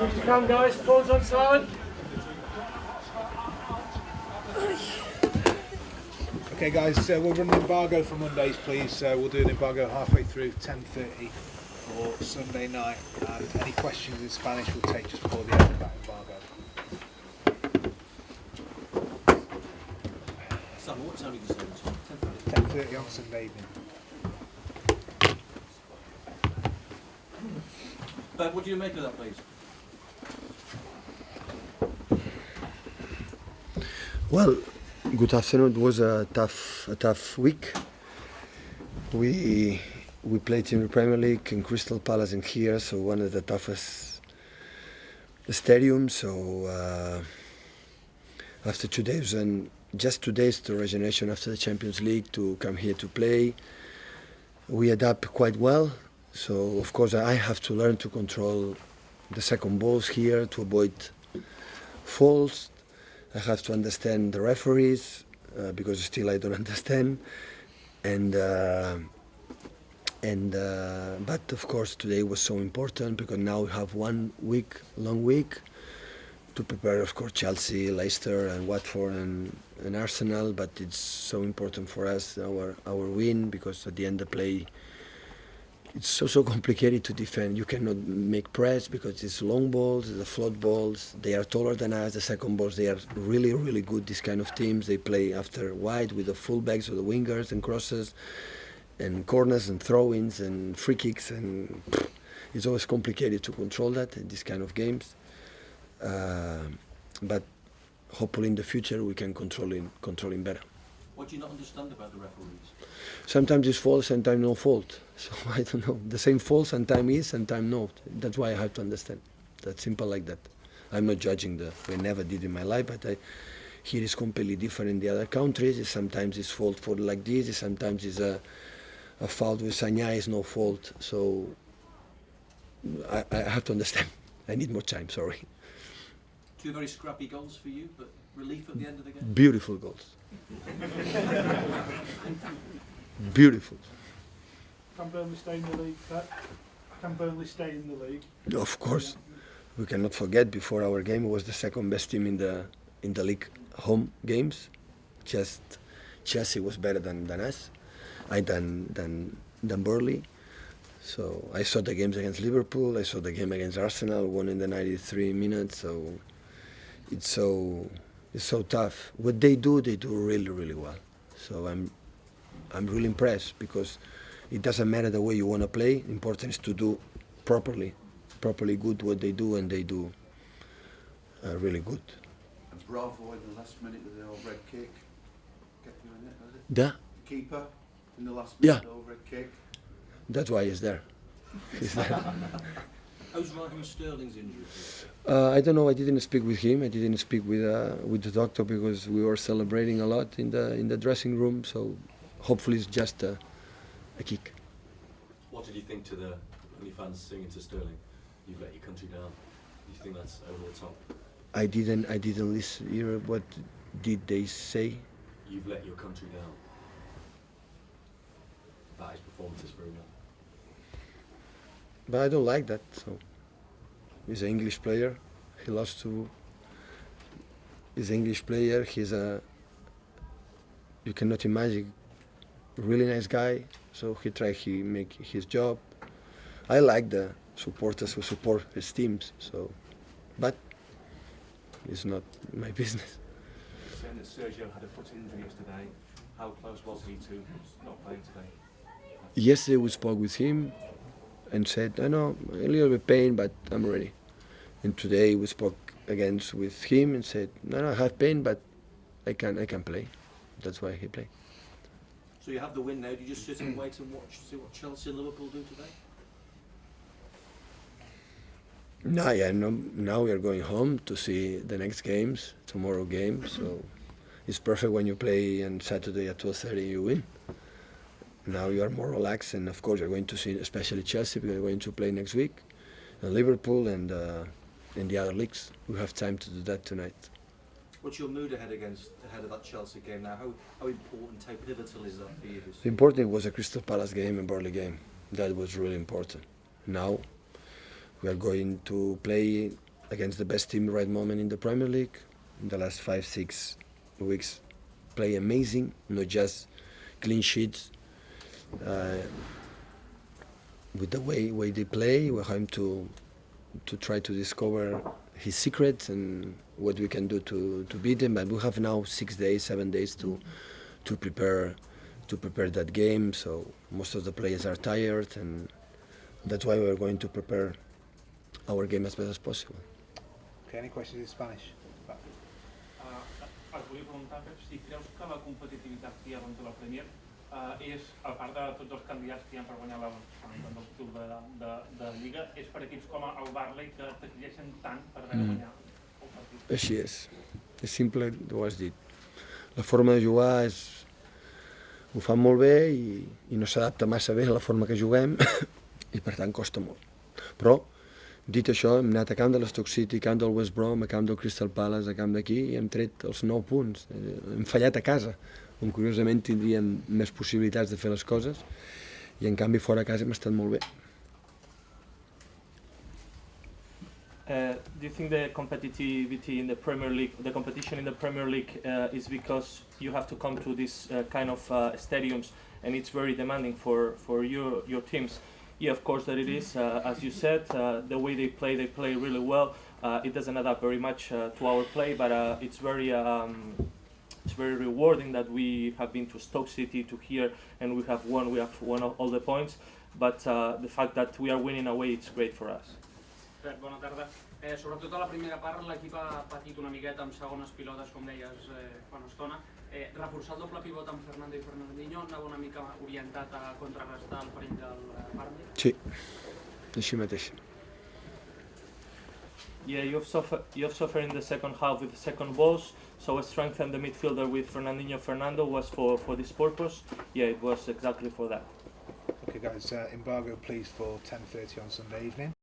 Quick you can, guys. Phones on silent. Okay guys, we'll run an embargo for Mondays please. We'll do an embargo halfway through 10:30 for Sunday night, and any questions in Spanish we'll take just before the end of that embargo. Sam, what time did you say? 10:30 on Sunday evening. What do you make of that, please? Well, good afternoon. It was a tough week. We played in the Premier League in Crystal Palace in here, so one of the toughest stadiums. So after 2 days and just 2 days to regeneration after the Champions League to come here to play, we adapt quite well. So of course I have to learn to control the second balls here to avoid faults. I have to understand the referees because still I don't understand, but of course today was so important because now we have 1 week, long week, to prepare of course Chelsea, Leicester and Watford and Arsenal. But it's so important for us our win, because at the end of the play it's so complicated to defend. You cannot make press because it's long balls, the float balls. They are taller than us. The second balls, they are really good. These kind of teams, they play after wide with the fullbacks or the wingers and crosses and corners and throw-ins and free kicks, and it's always complicated to control that in these kind of games. But hopefully in the future we can control him better. What do you not understand about the referees? Sometimes it's fault, sometimes no fault. So I don't know. The same fault sometimes is, sometimes no. That's why I have to understand. That's simple like that. I'm not judging I never did in my life, but here is completely different in the other countries. Sometimes it's fault for like this, sometimes it's a fault with Sanya is no fault. So I have to understand. I need more time, sorry. 2 very scrappy goals for you, but relief at the end of the game? Beautiful goals. Beautiful. Can Burnley stay in the league, Pep? Can Burnley stay in the league? Of course. We cannot forget, before our game was the second best team in the league home games. Just Chelsea was better than us, than Burnley. So I saw the games against Liverpool, I saw the game against Arsenal, won in the 93 minutes. So it's so tough. What they do really well. So I'm really impressed, because it doesn't matter the way you want to play. Important is to do properly good what they do, and they do really good. And Bravo in the last minute with the old red kick. Get behind it, was it? The Keeper in the last minute, Yeah. the old red kick. That's why he's there. He's there. How's Raheem Sterling's injury? I don't know. I didn't speak with him. I didn't speak with the doctor, because we were celebrating a lot in the dressing room. So hopefully it's just a kick. What did you think to the Burnley fans singing to Sterling? You've let your country down. Do you think that's over the top? I didn't listen. Hear what did they say? You've let your country down. About his performances very well. But I don't like that. So he's an English player. He lost to. He's an English player. You cannot imagine. Really nice guy. So he make his job. I like the supporters who support his teams. So, but it's not my business. Saying that Sergio had a foot injury yesterday. How close was he to not playing today? Yesterday we spoke with him and said, I know a little bit pain, but I'm ready. And today we spoke again with him and said, no, I have pain, but I can play. That's why he played. So you have the win now. Do you just sit and wait and see what Chelsea and Liverpool do today? Now we are going home to see the next games, tomorrow game. So it's perfect when you play on Saturday at 12:30 you win. Now you are more relaxed, and of course you're going to see especially Chelsea, because we're going to play next week, and Liverpool and the other leagues. We have time to do that tonight. What's your mood ahead of that Chelsea game now? How important, how pivotal is that for you? The important was a Crystal Palace game and Burnley game. That was really important. Now we are going to play against the best team right moment in the Premier League. In the last 5-6 weeks, play amazing, not just clean sheets. With the way they play, we're going to try to discover his secrets and what we can do to beat him. But we have now 6 days, 7 days to prepare that game. So most of the players are tired, and that's why we're going to prepare our game as best as possible. Okay, any questions in Spanish? Et volia preguntar, Pep, si creus que la competitivitat que hi ha dins de la Premier és, a part de tots els candidats que hi ha per guanyar el títol de Lliga, és per equips com el Burnley que t'exigeixen tant per haver de guanyar el partit? Així és simple, ho has dit. La forma de jugar ho fan molt bé i no s'adapta massa bé a la forma que juguem i per tant costa molt. Però, dit això, hem anat a camp de l'Stoke City, camp del West Brom, a camp del Crystal Palace, a camp d'aquí, i hem tret els 9 punts. Hem fallat a casa, on curiosament tindríem més possibilitats de fer les coses, i en canvi fora a casa hem estat molt bé. Do you think the competitivity in the Premier League, the competition in the Premier League, is because you have to come to these kind of stadiums, and it's very demanding for your teams? Yeah, of course that it is. As you said, the way they play really well. It doesn't add up very much to our play, but it's very rewarding that we have been to Stoke City, to here, and we have won all the points. But the fact that we are winning away, it's great for us. Pep, bona tarda. Sobretot a la primera part l'equip ha patit una miqueta amb segones pilotes, com deies fa una estona. Reforçar el doble pivot amb Fernando i Fernandinho anava una mica orientat a contrarrestar el perill del Burnley? Sí, així mateix. Yeah, you've suffered in the second half with the second balls, so strengthen the midfielder with Fernando was for this purpose. Yeah, it was exactly for that. Okay guys, embargo please for 10:30 on Sunday evening.